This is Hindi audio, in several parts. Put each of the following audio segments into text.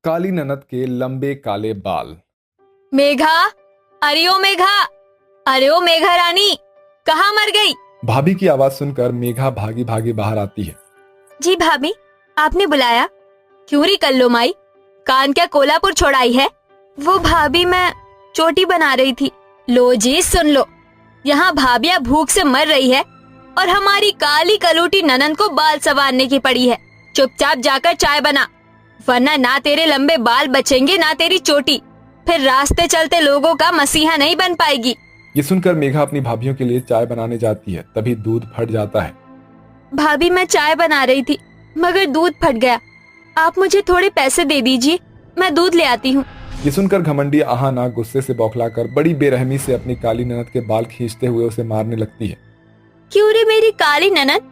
काली ननद के लंबे काले बाल। मेघा, मेघा, अरे ओ मेघा रानी, कहाँ मर गई? भाभी की आवाज सुनकर मेघा भागी भागी बाहर आती है। जी भाभी, आपने बुलाया? क्यों री कल्लो माई, कान क्या कोल्हापुर छोड़ाई है? वो भाभी, मैं चोटी बना रही थी। लो जी सुन लो, यहाँ भाभिया भूख से मर रही है और हमारी काली कलूटी ननन को बाल संवारने की पड़ी है। चुपचाप जाकर चाय बना, वरना ना तेरे लंबे बाल बचेंगे ना तेरी चोटी, फिर रास्ते चलते लोगों का मसीहा नहीं बन पाएगी। ये सुनकर मेघा अपनी भाभियों के लिए चाय बनाने जाती है, तभी दूध फट जाता है। भाभी, मैं चाय बना रही थी मगर दूध फट गया, आप मुझे थोड़े पैसे दे दीजिए, मैं दूध ले आती हूँ। ये सुनकर घमंडी आहाना गुस्से से बौखलाकर बड़ी बेरहमी से अपनी काली ननद के बाल खींचते हुए उसे मारने लगती है। क्यों रे मेरी काली ननद,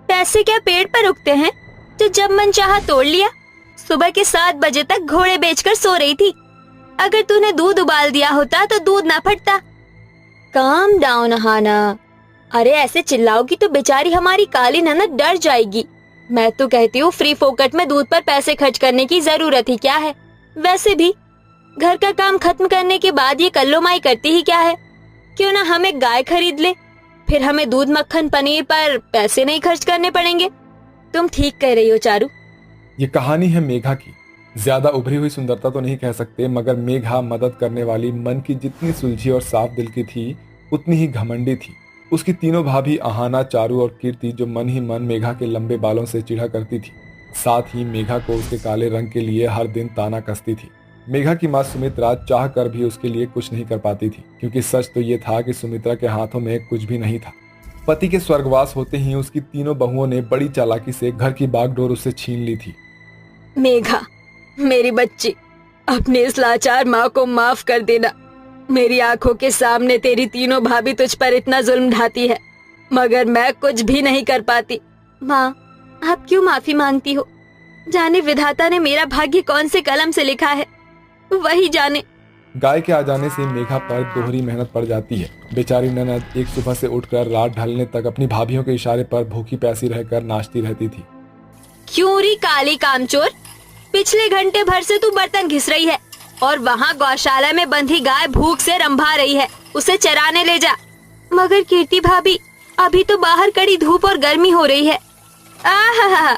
पैसे क्या पेड़ पर उगते हैं जो जब मन चाहा तोड़ लिया? सुबह के 7 बजे तक घोड़े बेचकर सो रही थी, अगर तूने दूध उबाल दिया होता तो दूध ना फटता। काम डाउन आहाना, अरे ऐसे चिल्लाओगी तो बेचारी हमारी काली ननद डर जाएगी। मैं तो कहती हूँ फ्री फोकट में दूध पर पैसे खर्च करने की जरूरत ही क्या है? वैसे भी घर का काम खत्म करने के बाद ये कल्लो माई करती ही क्या है? क्यों ना हम एक गाय खरीद ले, फिर हमें दूध मक्खन पनीर पर पैसे नहीं खर्च करने पड़ेंगे। तुम ठीक कह रही हो चारू। ये कहानी है मेघा की। ज्यादा उभरी हुई सुंदरता तो नहीं कह सकते, मगर मेघा मदद करने वाली मन की जितनी सुलझी और साफ दिल की थी उतनी ही घमंडी थी। उसकी तीनों भाभी आहाना, चारू और कीर्ति जो मन ही मन मेघा के लंबे बालों से चिढ़ा करती थी, साथ ही मेघा को उसके काले रंग के लिए हर दिन ताना कसती थी। मेघा की माँ सुमित्रा चाह कर भी उसके लिए कुछ नहीं कर पाती थी, क्योंकि सच तो ये था कि सुमित्रा के हाथों में कुछ भी नहीं था। पति के स्वर्गवास होते ही उसकी तीनों बहुओं ने बड़ी चालाकी से घर की बागडोर उससे छीन ली थी। मेघा, मेरी बच्ची, अपनी इस लाचार माँ को माफ कर देना। मेरी आंखों के सामने तेरी तीनों भाभी तुझ पर इतना जुल्म ढाती है, मगर मैं कुछ भी नहीं कर पाती। माँ, आप क्यों माफी मांगती हो? जाने विधाता ने मेरा भाग्य कौन से कलम से लिखा है, वही जाने। गाय के आ जाने से मेघा पर दोहरी मेहनत पड़ जाती है। बेचारी ननद एक सुबह से उठकर रात ढलने तक अपनी भाभियों के इशारे पर भूखी प्यासी रहकर नाचती रहती थी। क्यों री काली कामचोर, पिछले घंटे भर से तू बर्तन घिस रही है और वहाँ गौशाला में बंधी गाय भूख से रंभा रही है, उसे चराने ले जा। मगर कीर्ति भाभी, अभी तो बाहर कड़ी धूप और गर्मी हो रही है। आहा,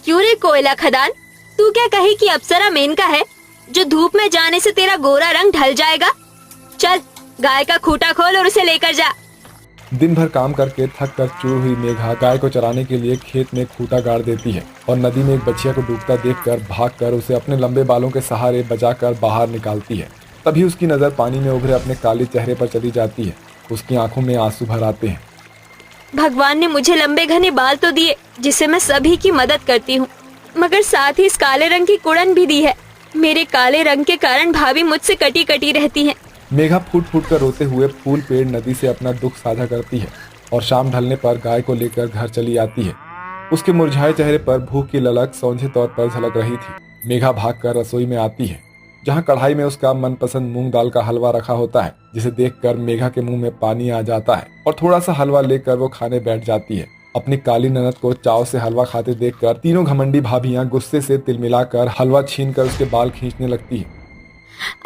क्यों रे कोयला खदान, तू क्या कही कि अप्सरा मेनका है जो धूप में जाने से तेरा गोरा रंग ढल जाएगा? चल, गाय का खूंटा खोल और उसे लेकर जा। दिन भर काम करके थक कर चूर हुई मेघा गाय को चराने के लिए खेत में खूंटा गाड़ देती है और नदी में एक बछिया को डूबता देखकर भागकर उसे अपने लंबे बालों के सहारे बचाकर बाहर निकालती है। तभी उसकी नजर पानी में उभरे अपने काले चेहरे पर चली जाती है। उसकी आंखों में आंसू भर आते हैं। भगवान ने मुझे लंबे घने बाल तो दिए जिससे मैं सभी की मदद करती हूँ, मगर साथ ही इस काले रंग की कुड़न भी दी है। मेरे काले रंग के कारण भाभी मुझसे कटी कटी रहती हैं। मेघा फूट फूट कर रोते हुए फूल पेड़ नदी से अपना दुख साझा करती है और शाम ढलने पर गाय को लेकर घर चली आती है। उसके मुरझाए चेहरे पर भूख की ललक सौंधे तौर पर झलक रही थी। मेघा भागकर रसोई में आती है, जहां कढ़ाई में उसका मनपसंद मूंग दाल का हलवा रखा होता है, जिसे देखकर मेघा के मुंह में पानी आ जाता है और थोड़ा सा हलवा लेकर वो खाने बैठ जाती है। अपनी काली ननद को चाव से हलवा खाते देखकर तीनों घमंडी भाभियां गुस्से से तिलमिलाकर हलवा छीनकर उसके बाल खींचने लगती है।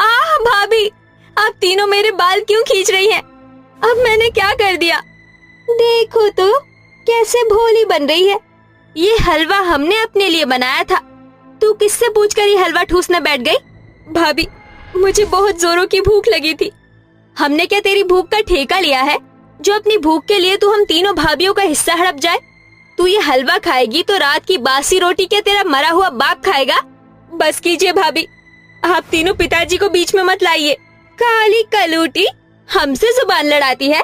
आह भाभी, आप तीनों मेरे बाल क्यों खींच रही हैं? अब मैंने क्या कर दिया? देखो तो कैसे भोली बन रही है। ये हलवा हमने अपने लिए बनाया था, तू किससे पूछकर ये हलवा ठूसने बैठ गई? भाभी, मुझे बहुत जोरों की भूख लगी थी। हमने क्या तेरी भूख का ठेका लिया है जो अपनी भूख के लिए तू हम तीनों भाभियों का हिस्सा हड़प जाए? तू ये हलवा खाएगी तो रात की बासी रोटी क्या तेरा मरा हुआ बाप खाएगा? बस कीजिए भाभी, आप तीनों पिताजी को बीच में मत लाइए। काली कलूटी, हमसे जुबान लड़ाती है,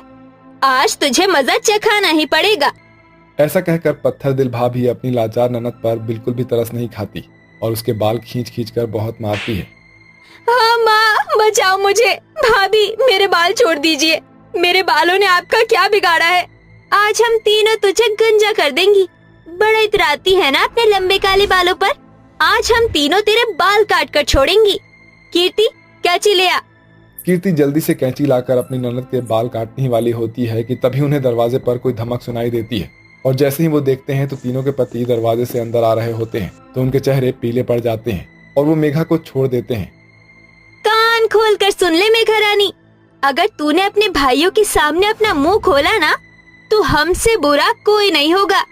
आज तुझे मजा चखाना ही पड़ेगा। ऐसा कहकर पत्थर दिल भाभी अपनी लाचार ननद पर बिल्कुल भी तरस नहीं खाती और उसके बाल खींच खींच कर बहुत मारती है। हाँ माँ, बचाओ मुझे। भाभी, मेरे बाल छोड़ दीजिए, मेरे बालों ने आपका क्या बिगाड़ा है? आज हम तीनों तुझे गंजा कर देंगी। बड़ा इतराती है ना अपने लंबे काले बालों पर। आज हम तीनों तेरे बाल काट कर छोड़ेंगी। कीर्ति, कैंची ले आ। कीर्ति जल्दी से कैंची लाकर अपनी ननद के बाल काटने ही वाली होती है कि तभी उन्हें दरवाजे पर कोई धमक सुनाई देती है और जैसे ही वो देखते हैं तो तीनों के पति दरवाजे से अंदर आ रहे होते हैं तो उनके चेहरे पीले पड़ जाते हैं। और वो मेघा को छोड़ देते हैं। कान खोल कर सुन ले मेघा रानी, अगर तूने अपने भाइयों के सामने अपना मुंह खोला ना तो हमसे बुरा कोई नहीं होगा।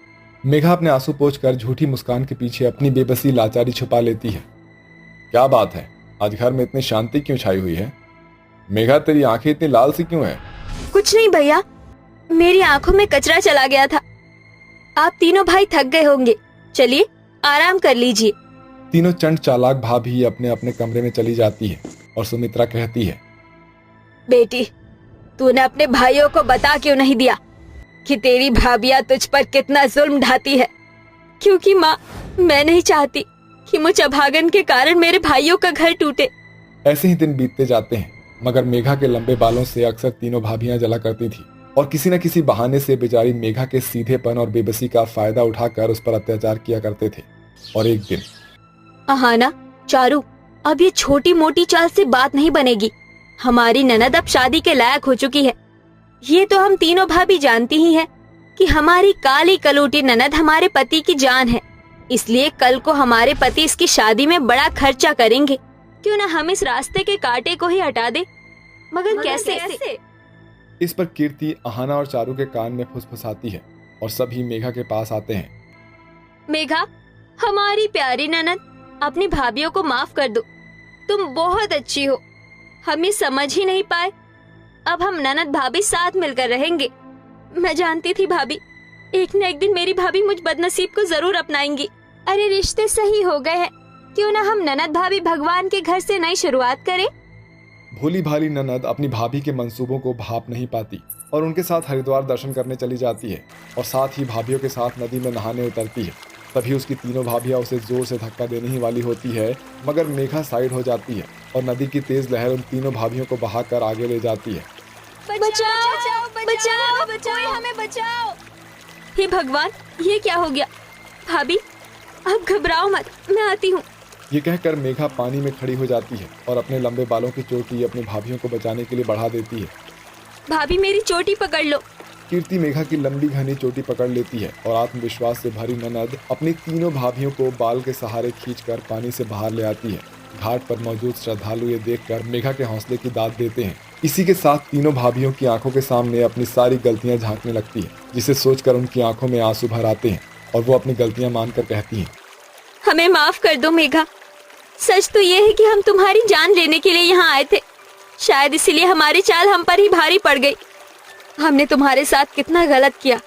मेघा अपने आंसू पोंछकर झूठी मुस्कान के पीछे अपनी बेबसी लाचारी छुपा लेती है। क्या बात है, आज घर में इतनी शांति क्यों छाई हुई है? मेघा, तेरी आंखें इतनी लाल सी क्यों है? कुछ नहीं भैया, मेरी आंखों में कचरा चला गया था। आप तीनों भाई थक गए होंगे, चलिए आराम कर लीजिए। तीनों चंड चालाक भाभी अपने अपने कमरे में चली जाती है और सुमित्रा कहती है, बेटी, तूने अपने भाइयों को बता क्यों नहीं दिया कि तेरी भाभियां तुझ पर कितना जुल्म ढाती है? क्योंकि माँ, मैं नहीं चाहती कि मुझ अभागन के कारण मेरे भाइयों का घर टूटे। ऐसे ही दिन बीतते जाते हैं, मगर मेघा के लंबे बालों से अक्सर तीनों भाभियां जला करती थी और किसी न किसी बहाने से बेचारी मेघा के सीधेपन और बेबसी का फायदा उठाकर उस पर अत्याचार किया करते थे। और एक दिन, अहाना, चारू, अब ये छोटी मोटी चाल से बात नहीं बनेगी। हमारी ननद अब शादी के लायक हो चुकी है। ये तो हम तीनों भाभी जानती ही हैं कि हमारी काली कलूटी ननद हमारे पति की जान है, इसलिए कल को हमारे पति इसकी शादी में बड़ा खर्चा करेंगे। क्यों ना हम इस रास्ते के कांटे को ही हटा दे। मगर कैसे? इस पर कीर्ति अहाना और चारू के कान में फुसफुसाती है और सभी मेघा के पास आते हैं। मेघा, हमारी प्यारी ननद, अपनी भाभियों को माफ कर दो। तुम बहुत अच्छी हो, हम ये समझ ही नहीं पाए। अब हम ननद भाभी साथ मिलकर रहेंगे। मैं जानती थी भाभी, एक न एक दिन मेरी भाभी मुझ बदनसीब को जरूर अपनाएंगी। अरे रिश्ते सही हो गए हैं, क्यों ना हम ननद भाभी भगवान के घर से नई शुरुआत करें। भोली भाली ननद अपनी भाभी के मंसूबों को भाप नहीं पाती और उनके साथ हरिद्वार दर्शन करने चली जाती है और साथ ही भाभियों के साथ नदी में नहाने उतरती है। तभी उसकी तीनों भाभियां उसे जोर से धक्का देने ही वाली होती है, मगर मेघा साइड हो जाती है और नदी की तेज लहर उन तीनों भाभियों को बहाकर आगे ले जाती है। बचाओ, बचाओ, कोई हमें बचाओ। हे भगवान, ये क्या हो गया? भाभी, अब घबराओ मत, मैं आती हूँ। ये कहकर मेघा पानी में खड़ी हो जाती है और अपने लंबे बालों की चोटी अपनी भाभियों को बचाने के लिए बढ़ा देती है। भाभी, मेरी चोटी पकड़ लो। कीर्ति मेघा की लंबी घनी चोटी पकड़ लेती है और आत्मविश्वास से भरी ननद अपनी तीनों भाभियों को बाल के सहारे खींचकर पानी से बाहर ले आती है। घाट पर मौजूद श्रद्धालु ये देखकर मेघा के हौसले की दाद देते हैं। इसी के साथ तीनों भाभियों की आंखों के सामने अपनी सारी गलतियां झांकने लगती है, जिसे सोचकर उनकी आंखों में आंसू भर आते हैं और वो अपनी गलतियां मानकर कहती हैं, हमें माफ कर दो मेघा। सच तो ये है कि हम तुम्हारी जान लेने के लिए यहाँ आए थे, शायद इसीलिए हमारी चाल हम पर ही भारी पड़ गई। हमने तुम्हारे साथ कितना गलत किया।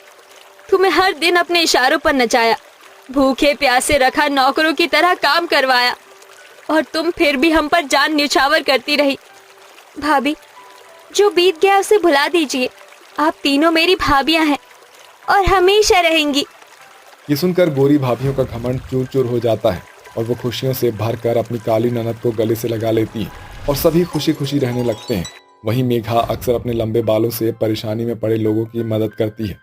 तुम्हें हर दिन अपने इशारों पर नचाया, भूखे प्यासे रखा, नौकरों की तरह काम करवाया, और तुम फिर भी हम पर जान न्यौछावर करती रही। भाभी, जो बीत गया उसे भुला दीजिए। आप तीनों मेरी भाभियां हैं और हमेशा रहेंगी। ये सुनकर गोरी भाभियों का घमंड चूर चूर हो जाता है और वो खुशियों से भरकर अपनी काली ननद को गले से लगा लेती है और सभी खुशी खुशी रहने लगते हैं। वहीं मेघा अक्सर अपने लंबे बालों से परेशानी में पड़े लोगों की मदद करती है।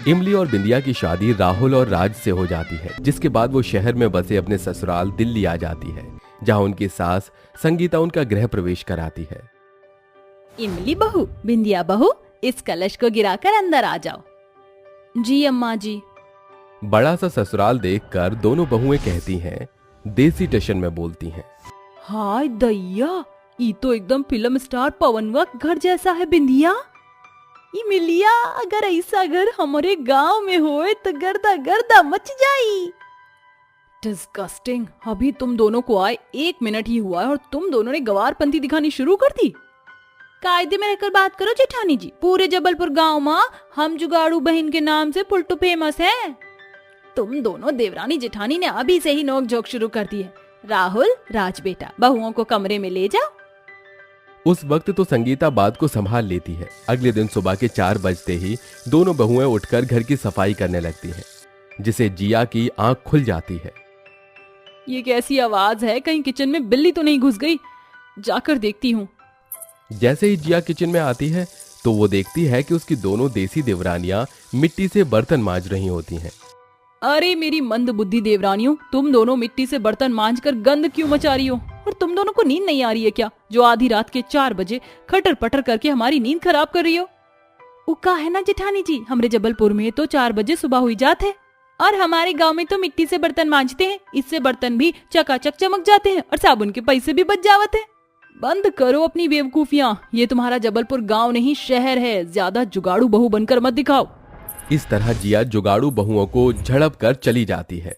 इमली और बिंदिया की शादी राहुल और राज से हो जाती है, जिसके बाद वो शहर में बसे अपने ससुराल दिल्ली आ जाती है, जहाँ उनकी सास संगीता उनका गृह प्रवेश कराती है। इमली बहू, बिंदिया बहू, इस कलश को गिराकर अंदर आ जाओ। जी अम्मा जी। बड़ा सा ससुराल देखकर दोनों बहुएं कहती हैं, देसी टशन में बोलती हैं, हाय दैया, ये तो एकदम फिल्म स्टार पवनवा घर जैसा है बिंदिया। इमलिया, अगर ऐसा घर हमारे गांव में होए तो गर्दा गर्दा मच जाई। डिस्गस्टिंग। अभी तुम दोनों को आए 1 मिनट ही हुआ है और तुम दोनों ने गवारपंती दिखानी शुरू कर दी। कायदे में रहकर बात करो जेठानी जी। पूरे जबलपुर गांव में हम जुगाड़ू बहन के नाम से पुल्टू फेमस है। तुम दोनों देवरानी जेठानी ने अभी से ही नोक झोंक शुरू कर दी है। राहुल, राज बेटा, बहुओं को कमरे में ले जाओ। उस वक्त तो संगीता बात को संभाल लेती है। अगले दिन सुबह के 4 बजते ही दोनों बहुएं उठकर घर की सफाई करने लगती हैं, जिसे जिया की आंख खुल जाती है। ये कैसी आवाज है? कहीं किचन में बिल्ली तो नहीं घुस गई? जाकर देखती हूँ। जैसे ही जिया किचन में आती है तो वो देखती है कि उसकी दोनों देसी देवरानियां मिट्टी से बर्तन मांज रही होती हैं। अरे मेरी मंद बुद्धि देवरानियों, तुम दोनों मिट्टी से बर्तन मांजकर गंद क्यों मचा रही हो? और तुम दोनों को नींद नहीं आ रही है क्या, जो आधी रात के 4 बजे खटर पटर करके हमारी नींद खराब कर रही हो? उका है ना जेठानी जी, हमरे जबलपुर में तो 4 बजे सुबह हुई जात है। और हमारे गांव में तो मिट्टी से बर्तन मांजते हैं, इससे बर्तन भी चकाचक चमक जाते हैं और साबुन के पैसे भी बच जावत है। बंद करो अपनी बेवकूफियां, ये तुम्हारा जबलपुर गांव नहीं शहर है, ज्यादा जुगाड़ू बहू बनकर मत दिखाओ। इस तरह जिया जुगाड़ू बहुओं को झड़प कर चली जाती है।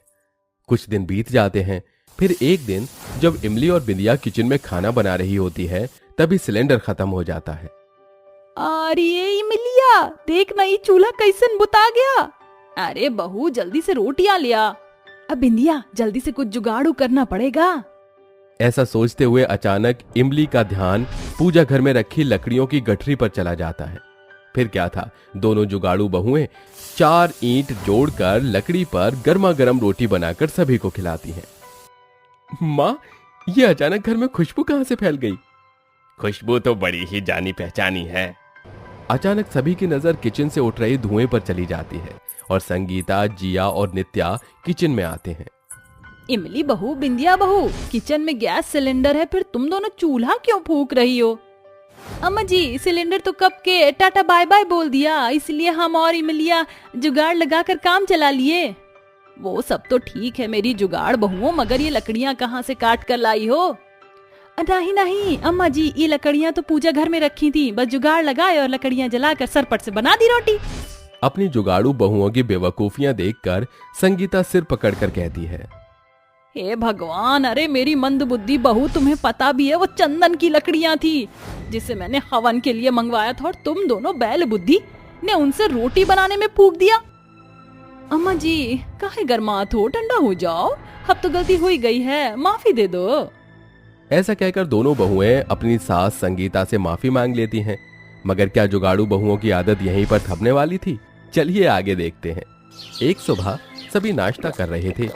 कुछ दिन बीत जाते हैं। फिर एक दिन जब इमली और बिंदिया किचन में खाना बना रही होती है तभी सिलेंडर खत्म हो जाता है। अरे इमलिया, देख ना ये चूल्हा कैसन बुता गया। अरे बहू जल्दी से रोटियां लिया। अब बिंदिया जल्दी से कुछ जुगाड़ू करना पड़ेगा। ऐसा सोचते हुए अचानक इमली का ध्यान पूजा घर में रखी लकड़ियों की गठरी पर चला जाता है। फिर क्या था, दोनों जुगाड़ू बहुएं 4 ईंट जोड़कर लकड़ी पर गर्मा गर्म रोटी बनाकर सभी को खिलाती हैं। माँ, ये अचानक घर में खुशबू कहां से फैल गई? खुशबू तो बड़ी ही जानी पहचानी है। अचानक सभी की नजर किचन से उठ रही धुएं पर चली जाती है और संगीता, जिया और नित्या किचन में आते हैं। इमली बहू, बिंदिया बहू, किचन में गैस सिलेंडर है, फिर तुम दोनों चूल्हा क्यों फूंक रही हो? अम्मा जी, सिलेंडर तो कब के टाटा बाय बाय बोल दिया, इसलिए हम और इमलिया जुगाड़ लगाकर काम चला लिए। वो सब तो ठीक है मेरी जुगाड़ बहुओं, मगर ये लकड़ियाँ कहाँ से काट कर लाई हो? नहीं नहीं अम्मा जी, ये लकड़ियाँ तो पूजा घर में रखी थी, बस जुगाड़ लगाए और लकड़ियाँ जलाकर सरपट से बना दी रोटी। अपनी जुगाड़ू बहुओं की बेवकूफियां देखकर संगीता सिर पकड़कर कहती है, हे भगवान, अरे मेरी मंद बुद्धि बहू, तुम्हें पता भी है वो चंदन की लकड़ियाँ थी जिसे मैंने हवन के लिए मंगवाया था, और तुम दोनों बैल बुद्धि ने उनसे रोटी बनाने में फूंक दिया। अम्मा जी काहे गरमात हो, ठंडा हो जाओ, अब तो गलती हुई गई है, माफी दे दो। ऐसा कहकर दोनों बहुएं अपनी सास संगीता से माफी मांग लेती हैं। मगर क्या जुगाड़ू बहुओं की आदत यहीं पर थमने वाली थी? चलिए आगे देखते हैं। एक सुबह सभी नाश्ता कर रहे थे,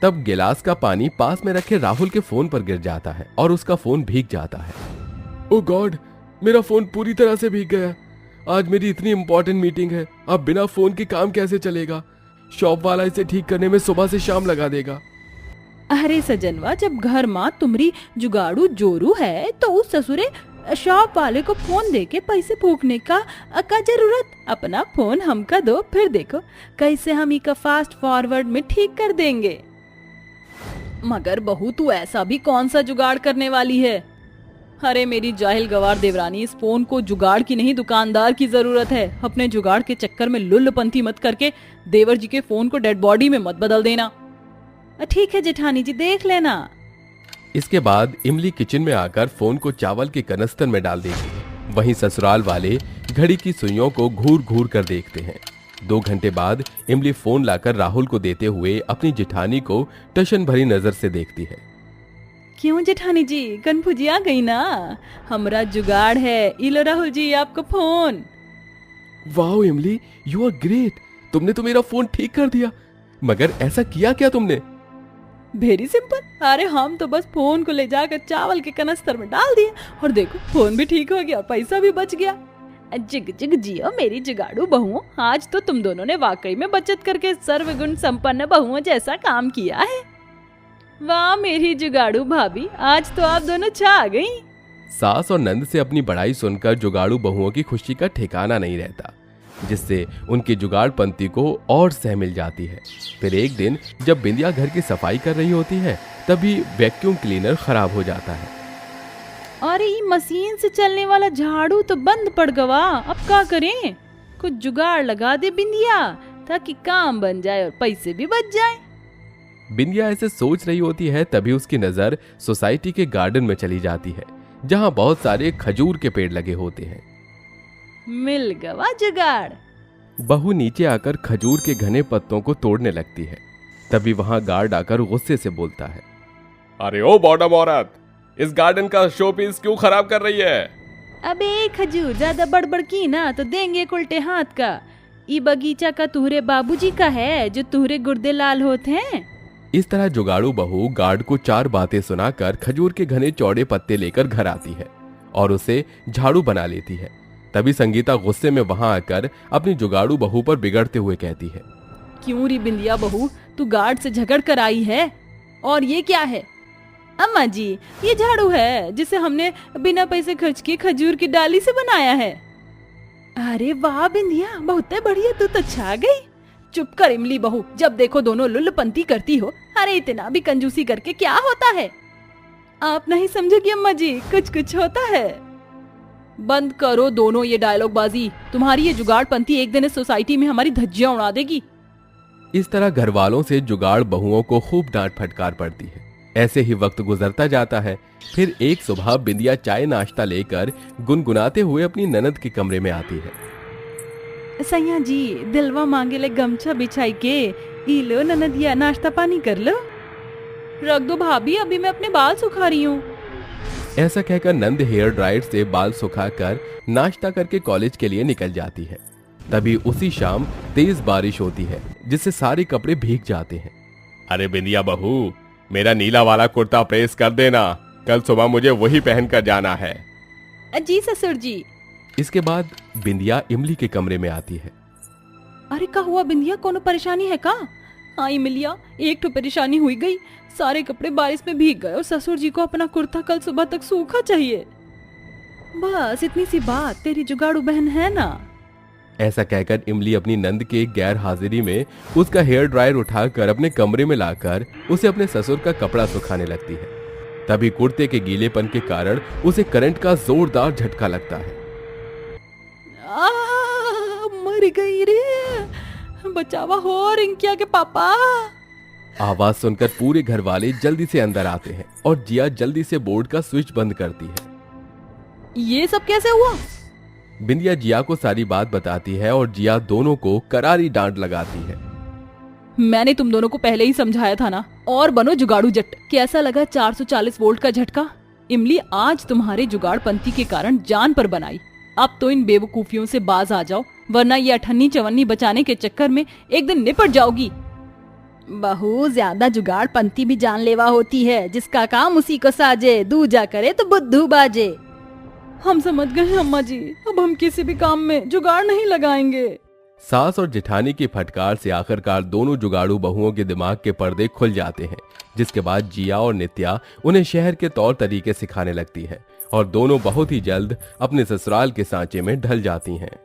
तब गिलास का पानी पास में रखे राहुल के फोन पर गिर जाता है और उसका फोन भीग जाता है। ओ गॉड, मेरा फोन पूरी तरह से भीग गया। आज मेरी इतनी इंपॉर्टेंट मीटिंग है, अब बिना फोन के काम कैसे चलेगा? शॉप वाला इसे ठीक करने में सुबह से शाम लगा देगा। अरे सजनवा, जब घर माँ तुम्हारी जुगाड़ू जोरू है तो उस ससुरे शॉप वाले को फोन देके पैसे फूकने का जरूरत? अपना फोन हमका दो, फिर देखो कैसे हम इका फास्ट फॉरवर्ड में ठीक कर देंगे। मगर बहू, तू ऐसा भी कौन सा जुगाड़ करने वाली है? अरे मेरी जाहिल गवार देवरानी, इस फोन को जुगाड़ की नहीं दुकानदार की जरूरत है। अपने जुगाड़ के चक्कर में लुल्लपंथी मत करके देवर जी के फोन को डेड बॉडी में मत बदल देना। ठीक है जेठानी जी, देख लेना। इसके बाद इमली किचन में आकर फोन को चावल के कनस्तर में डाल देती है। वहीं ससुराल वाले घड़ी की सुइयों को घूर घूर कर देखते हैं। 2 घंटे बाद इमली फोन लाकर राहुल को देते हुए अपनी जेठानी को टशन भरी नजर से देखती है। क्यों जेठानी जी, कन्फ्यूजी आ गई ना? हमरा जुगाड़ है, इलो राहुल जी आपको फोन। वाओ इमली, यू आर ग्रेट, तुमने तो मेरा फोन ठीक कर दिया। मगर ऐसा किया क्या तुमने? वेरी सिंपल, अरे हम तो बस फोन को ले जाकर चावल के कनस्तर में डाल दिए और देखो फोन भी ठीक हो गया, पैसा भी बच गया। जिग जिग जियो मेरी जुगाड़ू बहुओं, आज तो तुम दोनों ने वाकई में बचत करके सर्वगुण संपन्न बहुओं जैसा काम किया है। वाह मेरी जुगाड़ू भाभी, आज तो आप दोनों छा गई। सास और नंद से अपनी बड़ाई सुनकर जुगाड़ू बहुओं की खुशी का ठिकाना नहीं रहता, जिससे उनकी जुगाड़पंती को और सह मिल जाती है। फिर एक दिन जब बिंदिया घर की सफाई कर रही होती है तभी वैक्यूम क्लीनर खराब हो जाता है। अरे ये मशीन से चलने वाला झाड़ू तो बंद पड़ गवा, अब क्या करें? कुछ जुगाड़ लगा दे बिंदिया, ताकि काम बन जाए और पैसे भी बच जाए। बिंदिया ऐसे सोच रही होती है तभी उसकी नजर सोसाइटी के गार्डन में चली जाती है, जहां बहुत सारे खजूर के पेड़ लगे होते हैं। मिल गवा जुगाड़। बहू नीचे आकर खजूर के घने पत्तों को तोड़ने लगती है। तभी वहां गार्ड आकर गुस्से से बोलता है, अरे ओ बॉटम औरत, इस गार्डन का शो पीस क्यों खराब कर रही है? अबे खजूर, ज्यादा बड़बड़ की ना तो देंगे उल्टे हाथ का। ई बगीचा का तुहरे बाबूजी का है, जो तुहरे गुर्दे लाल होते हैं। इस तरह जुगाड़ू बहू गार्ड को 4 बातें सुनाकर खजूर के घने चौड़े पत्ते लेकर घर आती है और उसे झाड़ू बना लेती है। तभी संगीता गुस्से में वहां आकर अपनी जुगाड़ू बहू पर बिगड़ते हुए कहती है, क्यों री बिंदिया बहू, तू गार्ड से झगड़ कर आई है? और ये क्या है? अम्मा जी, ये झाड़ू है जिसे हमने बिना पैसे खर्च किए खजूर की डाली से बनाया है। अरे वाह बिंदिया, बहुत बढ़िया, तू तो छा गई। चुप कर इमली बहू, जब देखो दोनों लुल्लपंती करती हो। अरे इतना भी कंजूसी करके क्या होता है? आप नहीं समझोगी अम्मा जी, कुछ कुछ होता है। बंद करो दोनों ये डायलॉग बाजी, तुम्हारी ये जुगाड़पंती एक दिन इस सोसाइटी में हमारी धज्जियां उड़ा देगी। इस तरह घर वालों से जुगाड़ बहुओं को खूब डांट फटकार पड़ती है। ऐसे ही वक्त गुजरता जाता है। फिर एक सुबह बिंदिया चाय नाश्ता लेकर गुनगुनाते हुए अपनी ननद के कमरे में आती है। सैया जी, दिलवा मांगे ले गमछा बिछाई के, ई लो ननदिया, नाश्ता पानी कर लो। रख दो भाभी, अभी मैं अपने बाल सुखा रही हूँ। ऐसा कहकर नंद हेयर ड्रायर से बाल सुखाकर नाश्ता करके कॉलेज के लिए निकल जाती है। तभी उसी शाम तेज बारिश होती है, जिससे सारे कपड़े भीग जाते हैं। अरे बिंदिया बहू, मेरा नीला वाला कुर्ता प्रेस कर देना, कल सुबह मुझे वही पहन कर जाना है। जी ससुर जी। इसके बाद बिंदिया इमली के कमरे में आती है। अरे का हुआ बिंदिया, कोनो परेशानी है का? हाँ इमलिया, एक तो परेशानी हुई गई, सारे कपड़े बारिश में भीग गए और ससुर जी को अपना कुर्ता कल सुबह तक सूखा चाहिए। बस इतनी सी बात, तेरी जुगाड़ू बहन है ना। ऐसा कहकर इमली अपनी नंद के गैर हाजिरी में उसका हेयर ड्रायर उठाकर अपने कमरे में लाकर उसे अपने ससुर का कपड़ा सुखाने लगती है। तभी कुर्ते के गीलेपन के कारण उसे करंट का जोरदार झटका लगता है। मर गई रे, बचावा हो रिंकिया के पापा। आवाज सुनकर पूरे घर वाले जल्दी से अंदर आते हैं और जिया जल्दी से बोर्ड का स्विच बंद करती है। ये सब कैसे हुआ? बिंदिया जिया को सारी बात बताती है और जिया दोनों को करारी डांट लगाती है। मैंने तुम दोनों को पहले ही समझाया था ना, और बनो जुगाड़ू जट। कैसा लगा 440 वोल्ट का झटका? इमली, आज तुम्हारे जुगाड़पंती के कारण जान पर बनाई। अब तो इन बेवकूफियों से बाज आ जाओ, वरना ये अठन्नी चवन्नी बचाने के चक्कर में एक दिन निपट जाओगी। बहू, ज्यादा जुगाड़पंती भी जानलेवा होती है, जिसका काम उसी को साजे, दूजा करे तो बुद्धू बाजे। हम समझ गए अम्मा जी, अब हम किसी भी काम में जुगाड़ नहीं लगाएंगे। सास और जेठानी की फटकार से आखिरकार दोनों जुगाड़ू बहुओं के दिमाग के पर्दे खुल जाते हैं, जिसके बाद जिया और नित्या उन्हें शहर के तौर तरीके सिखाने लगती है और दोनों बहुत ही जल्द अपने ससुराल के सांचे में ढल जाती हैं।